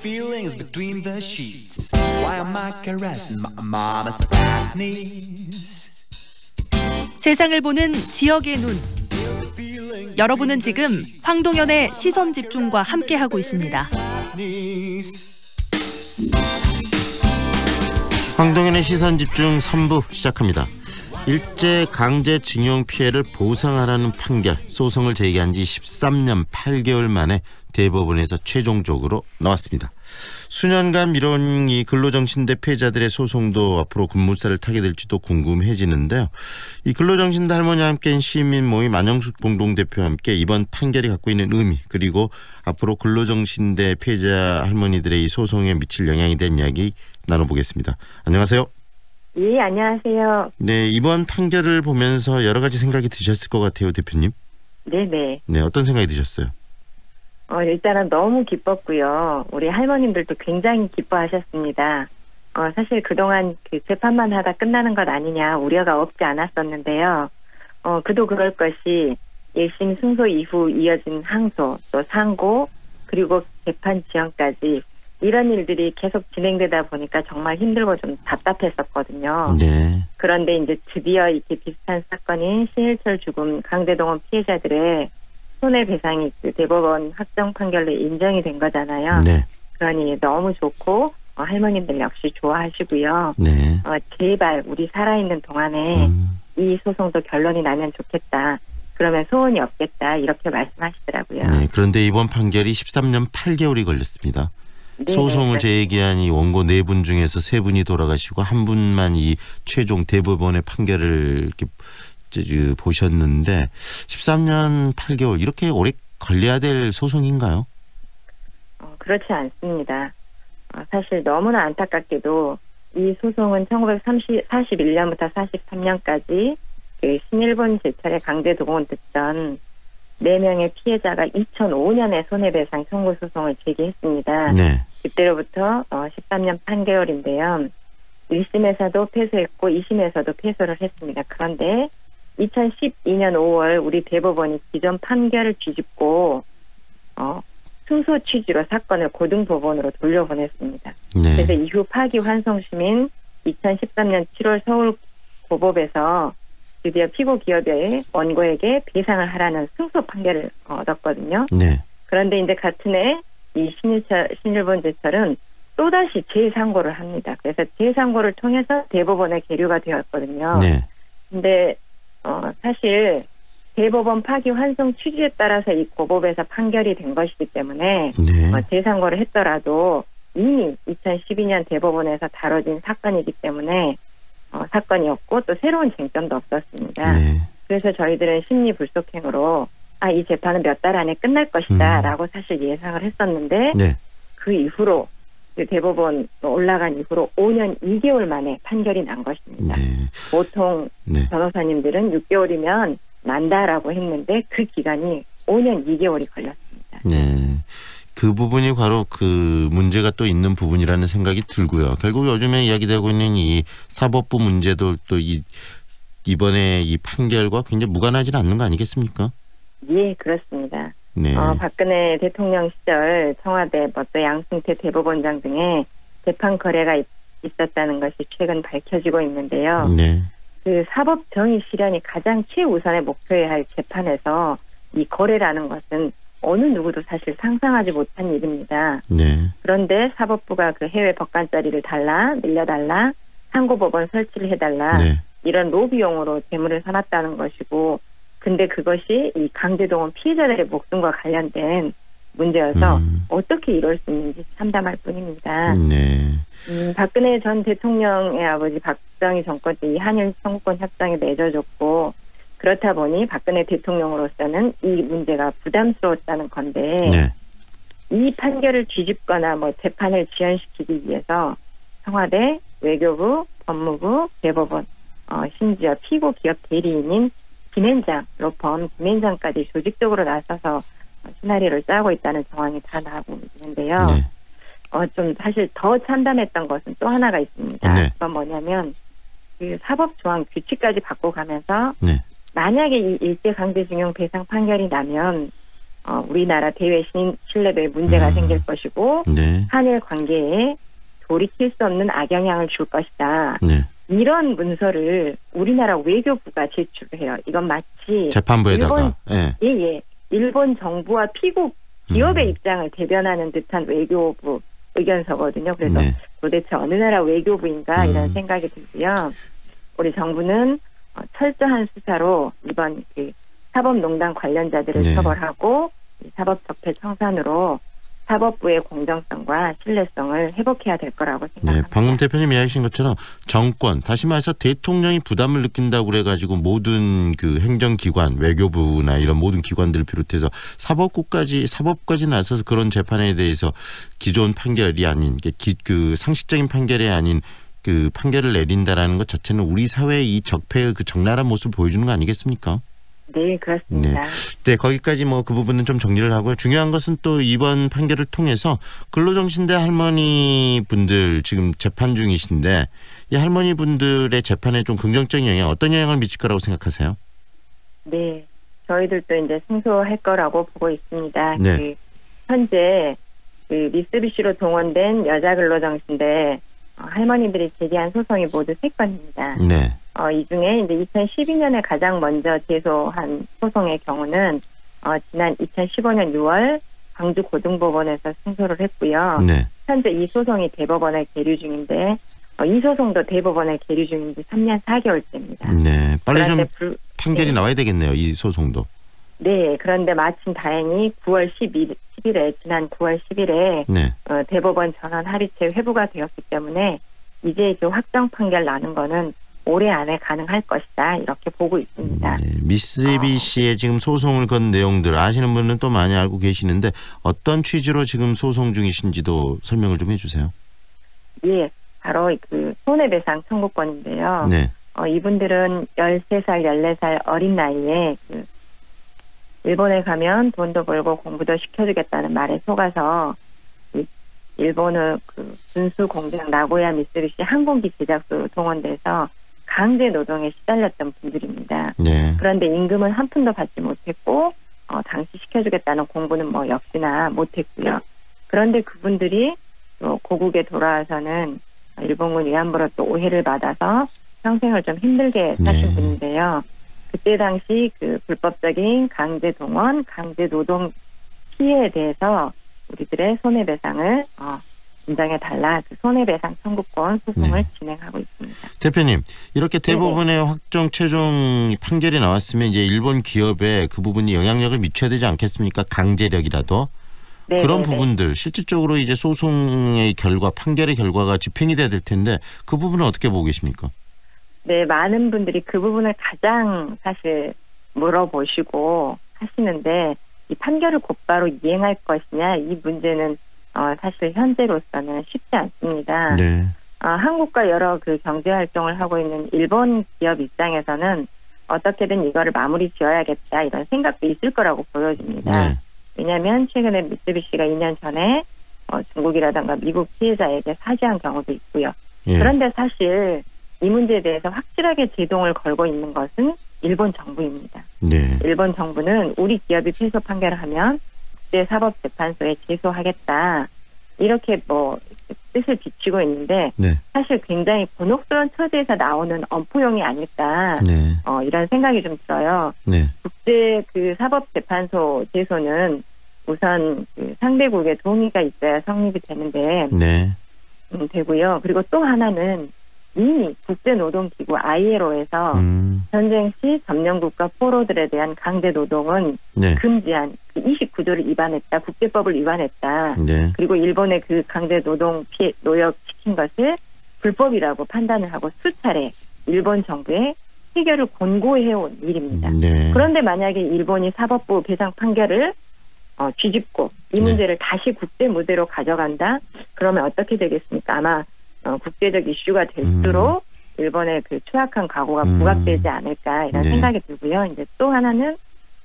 feelings between the sheets. Why am I caressing my mama's fat knees? 세상을 보는 지역의 눈. 여러분은 지금 황동현의 시선집중과 함께하고 있습니다. 황동현의 시선집중 3부 시작합니다. 일제 강제징용 피해를 보상하라는 판결, 소송을 제기한 지 13년 8개월 만에 대법원에서 최종적으로 나왔습니다. 수년간 미뤄온 이 근로정신대 피해자들의 소송도 앞으로 급물살을 타게 될지도 궁금해지는데요. 이 근로정신대 할머니와 함께한 시민 모임 안영숙 공동대표와 함께 이번 판결이 갖고 있는 의미, 그리고 앞으로 근로정신대 피해자 할머니들의 이 소송에 미칠 영향에 대한 이야기 나눠보겠습니다. 안녕하세요. 예, 안녕하세요. 네, 이번 판결을 보면서 여러 가지 생각이 드셨을 것 같아요, 대표님. 네네. 네, 어떤 생각이 드셨어요? 일단은 너무 기뻤고요. 우리 할머님들도 굉장히 기뻐하셨습니다. 사실 그동안 그 재판만 하다 끝나는 것 아니냐 우려가 없지 않았었는데요. 그도 그럴 것이 1심 승소 이후 이어진 항소, 또 상고, 그리고 재판 지연까지 이런 일들이 계속 진행되다 보니까 정말 힘들고 좀 답답했었거든요. 네. 그런데 이제 드디어 이렇게 비슷한 사건인 신일철 죽음 강제동원 피해자들의 손해배상이 그 대법원 확정 판결로 인정이 된 거잖아요. 네. 그러니 너무 좋고 할머님들 역시 좋아하시고요. 네. 제발 우리 살아있는 동안에 이 소송도 결론이 나면 좋겠다. 그러면 소원이 없겠다. 이렇게 말씀하시더라고요. 네. 그런데 이번 판결이 13년 8개월이 걸렸습니다. 네네. 소송을 제기한 이 원고 4분 중에서 3분이 돌아가시고 한 분만 이 최종 대법원의 판결을 이렇게 보셨는데 13년 8개월 이렇게 오래 걸려야 될 소송인가요? 그렇지 않습니다. 사실 너무나 안타깝게도 이 소송은 1941년부터 43년까지 그 신일본 제철에 강제 동원됐던 4명의 피해자가 2005년에 손해배상 청구 소송을 제기했습니다. 네. 그때로부터 13년 8개월인데요. 1심에서도 패소했고 2심에서도 패소를 했습니다. 그런데 2012년 5월 우리 대법원이 기존 판결을 뒤집고 승소 취지로 사건을 고등법원으로 돌려보냈습니다. 네. 그래서 이후 파기환송심인 2013년 7월 서울고법에서 드디어 피고 기업의 원고에게 배상을 하라는 승소 판결을 얻었거든요. 네. 그런데 이제 같은 해 이 신일본 제철은 또다시 재상고를 합니다. 그래서 재상고를 통해서 대법원에 계류가 되었거든요. 네. 근데 사실 대법원 파기 환송 취지에 따라서 이 고법에서 판결이 된 것이기 때문에 네. 재상고를 했더라도 이미 2012년 대법원에서 다뤄진 사건이기 때문에 사건이었고 또 새로운 쟁점도 없었습니다. 네. 그래서 저희들은 심리 불속행으로 이 재판은 몇 달 안에 끝날 것이다 라고 사실 예상을 했었는데 네. 그 이후로 대법원 올라간 이후로 5년 2개월 만에 판결이 난 것입니다. 네. 보통 네. 변호사님들은 6개월이면 난다라고 했는데 그 기간이 5년 2개월이 걸렸습니다. 네. 그 부분이 바로 그 문제가 또 있는 부분이라는 생각이 들고요. 결국 요즘에 이야기되고 있는 이 사법부 문제도 또 이번에 이 판결과 굉장히 무관하지는 않는 거 아니겠습니까? 예, 그렇습니다. 네. 박근혜 대통령 시절 청와대 또 양승태 대법원장 등의 재판 거래가 있었다는 것이 최근 밝혀지고 있는데요. 네. 그 사법 정의 실현이 가장 최우선의 목표여야 할 재판에서 이 거래라는 것은 어느 누구도 사실 상상하지 못한 일입니다. 네. 그런데 사법부가 그 해외 법관자리를 늘려달라, 상고법원 설치를 해달라 네. 이런 로비용으로 재물을 사놨다는 것이고 근데 그것이 이 강제동원 피해자들의 목숨과 관련된 문제여서 어떻게 이럴 수 있는지 참담할 뿐입니다. 네. 박근혜 전 대통령의 아버지 박정희 정권 때 이 한일 청구권 협정에 맺어줬고 그렇다 보니 박근혜 대통령으로서는 이 문제가 부담스러웠다는 건데 네. 이 판결을 뒤집거나 재판을 지연시키기 위해서 청와대, 외교부, 법무부, 대법원, 심지어 피고 기업 대리인인 김앤장, 로펌 김앤장까지 조직적으로 나서서 시나리오를 짜고 있다는 정황이 다 나오고 있는데요. 네. 좀 사실 더 참담했던 것은 또 하나가 있습니다. 네. 그건 뭐냐면 그 사법조항 규칙까지 바꿔가면서 네. 만약에 이 일제강제징용 배상 판결이 나면 우리나라 대외 신뢰도에 문제가 생길 것이고 네. 한일 관계에 돌이킬 수 없는 악영향을 줄 것이다. 네. 이런 문서를 우리나라 외교부가 제출을 해요. 이건 마치 재판부에다가. 일본 정부와 피고 기업의 입장을 대변하는 듯한 외교부 의견서거든요. 그래서 네. 도대체 어느 나라 외교부인가 이런 생각이 들고요. 우리 정부는 철저한 수사로 이번 그 사법농단 관련자들을 네. 처벌하고 사법적폐 청산으로 사법부의 공정성과 신뢰성을 회복해야 될 거라고 네, 생각합니다. 방금 대표님 이야기하신 것처럼 정권, 다시 말해서 대통령이 부담을 느낀다고 그래가지고 모든 그 행정기관, 외교부나 이런 모든 기관들을 비롯해서 사법까지 나서서 그런 재판에 대해서 기존 판결이 아닌 그 상식적인 판결이 아닌 그 판결을 내린다라는 것 자체는 우리 사회의 이 적폐의 그 적나라한 모습을 보여주는 거 아니겠습니까? 네, 그렇습니다. 네, 거기까지 뭐 그 부분은 좀 정리를 하고요. 중요한 것은 또 이번 판결을 통해서 근로정신대 할머니 분들 지금 재판 중이신데 이 할머니 분들의 재판에 좀 긍정적인 영향, 어떤 영향을 미칠 거라고 생각하세요? 네, 저희들도 이제 승소할 거라고 보고 있습니다. 네. 그 현재 그 미쓰비시로 동원된 여자 근로정신대 할머니들이 제기한 소송이 모두 3건입니다. 네. 이 중에 이제 2012년에 가장 먼저 제소한 소송의 경우는 지난 2015년 6월 광주고등법원에서 승소를 했고요. 네. 현재 이 소송이 대법원에 계류 중인데 이 소송도 대법원에 계류 중인 지 3년 4개월째입니다. 네. 빨리 좀 그런데 판결이 네. 나와야 되겠네요. 이 소송도. 네. 그런데 마침 다행히 9월 10일에 지난 9월 10일에 네. 대법원 전원 합의체 회부가 되었기 때문에 이제 그 확정 판결 나는 거는 올해 안에 가능할 것이다 이렇게 보고 있습니다. 네. 미쓰비시의 지금 소송을 건 내용들 아시는 분은 또 많이 알고 계시는데 어떤 취지로 지금 소송 중이신지도 설명을 좀 해주세요. 예, 바로 그 손해배상 청구권인데요. 네. 이분들은 13살, 14살 어린 나이에 그 일본에 가면 돈도 벌고 공부도 시켜주겠다는 말에 속아서 일본의 그 군수 공장 나고야 미쓰비시 항공기 제작소로 동원돼서 강제 노동에 시달렸던 분들입니다. 네. 그런데 임금은 한 푼도 받지 못했고 당시 시켜주겠다는 공부는 뭐 역시나 못했고요. 그런데 그분들이 또 고국에 돌아와서는 일본군 위안부로 또 오해를 받아서 평생을 좀 힘들게 사신 네. 분인데요. 그때 당시 그 불법적인 강제 동원, 강제 노동 피해에 대해서 우리들의 손해배상을 인정해달라 그 손해배상 청구권 소송을 네. 진행하고 있습니다. 대표님, 이렇게 대법원의 확정 최종 판결이 나왔으면 이제 일본 기업에 그 부분이 영향력을 미쳐야 되지 않겠습니까? 강제력이라도. 네, 그런 네, 부분들 실질적으로 이제 소송의 결과, 판결의 결과가 집행이 돼야 될 텐데 그 부분은 어떻게 보고 계십니까? 네, 많은 분들이 그 부분을 가장 사실 물어보시고 하시는데 이 판결을 곧바로 이행할 것이냐 이 문제는 사실 현재로서는 쉽지 않습니다. 네. 한국과 여러 그 경제 활동을 하고 있는 일본 기업 입장에서는 어떻게든 이거를 마무리 지어야겠다 이런 생각도 있을 거라고 보여집니다. 네. 왜냐하면 최근에 미쓰비시가 2년 전에 중국이라든가 미국 피해자에게 사죄한 경우도 있고요. 예. 그런데 사실 이 문제에 대해서 확실하게 제동을 걸고 있는 것은 일본 정부입니다. 네. 일본 정부는 우리 기업이 패소 판결을 하면 국제사법재판소에 제소하겠다. 이렇게 뭐 뜻을 비추고 있는데 네. 사실 굉장히 곤혹스러운 처지에서 나오는 엄포용이 아닐까 네. 이런 생각이 좀 들어요. 네. 국제 그 사법재판소 제소는 우선 그 상대국의 동의가 있어야 성립이 되는데 네. 되고요. 그리고 또 하나는 이미 국제노동기구 ILO에서 전쟁 시 점령국가 포로들에 대한 강제 노동은 네. 금지한 29조를 위반했다. 국제법을 위반했다. 네. 그리고 일본의 그 강제 노동 피해 노역시킨 것을 불법이라고 판단을 하고 수차례 일본 정부에 해결을 권고해온 일입니다. 네. 그런데 만약에 일본이 사법부 배상 판결을 뒤집고 이 문제를 다시 국제 무대로 가져간다? 그러면 어떻게 되겠습니까? 아마 국제적 이슈가 될수록 일본의 그 추악한 각오가 부각되지 않을까 이런 네. 생각이 들고요. 이제 또 하나는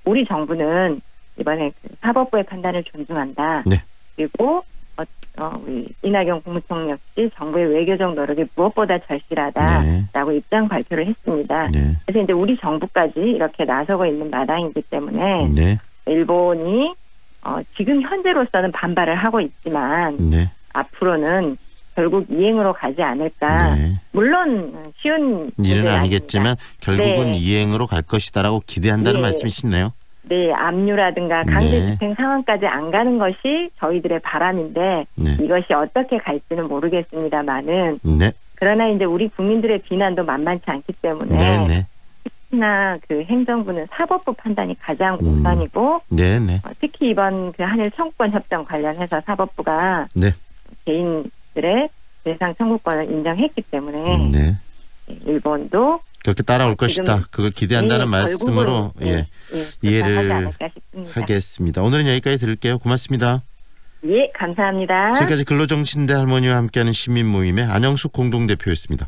우리 정부는 이번에 그 사법부의 판단을 존중한다. 네. 그리고 우리 이낙연 국무총리 역시 정부의 외교적 노력이 무엇보다 절실하다라고 네. 입장 발표를 했습니다. 네. 그래서 이제 우리 정부까지 이렇게 나서고 있는 마당이기 때문에 네. 일본이 지금 현재로서는 반발을 하고 있지만 네. 앞으로는 결국 이행으로 가지 않을까. 네. 물론 쉬운 일은 문제는 아니겠지만 아닙니다. 결국은 네. 이행으로 갈 것이다라고 기대한다는 예. 말씀이시네요. 네, 압류라든가 강제집행 상황까지 안 가는 것이 저희들의 바람인데 네. 이것이 어떻게 갈지는 모르겠습니다만은 네. 그러나 이제 우리 국민들의 비난도 만만치 않기 때문에 네. 네. 특히나 그 행정부는 사법부 판단이 가장 우선이고 네. 네. 특히 이번 그 한일 청구권 협정 관련해서 사법부가 네. 개인들의 배상 청구권을 인정했기 때문에 네. 일본도 그렇게 따라올 지금 것이다. 그걸 기대한다는 말씀으로 결국은, 이해를 하지 않을까 싶습니다. 하겠습니다. 오늘은 여기까지 들을게요. 고맙습니다. 예, 감사합니다. 지금까지 근로정신대 할머니와 함께하는 시민모임의 안영숙 공동대표였습니다.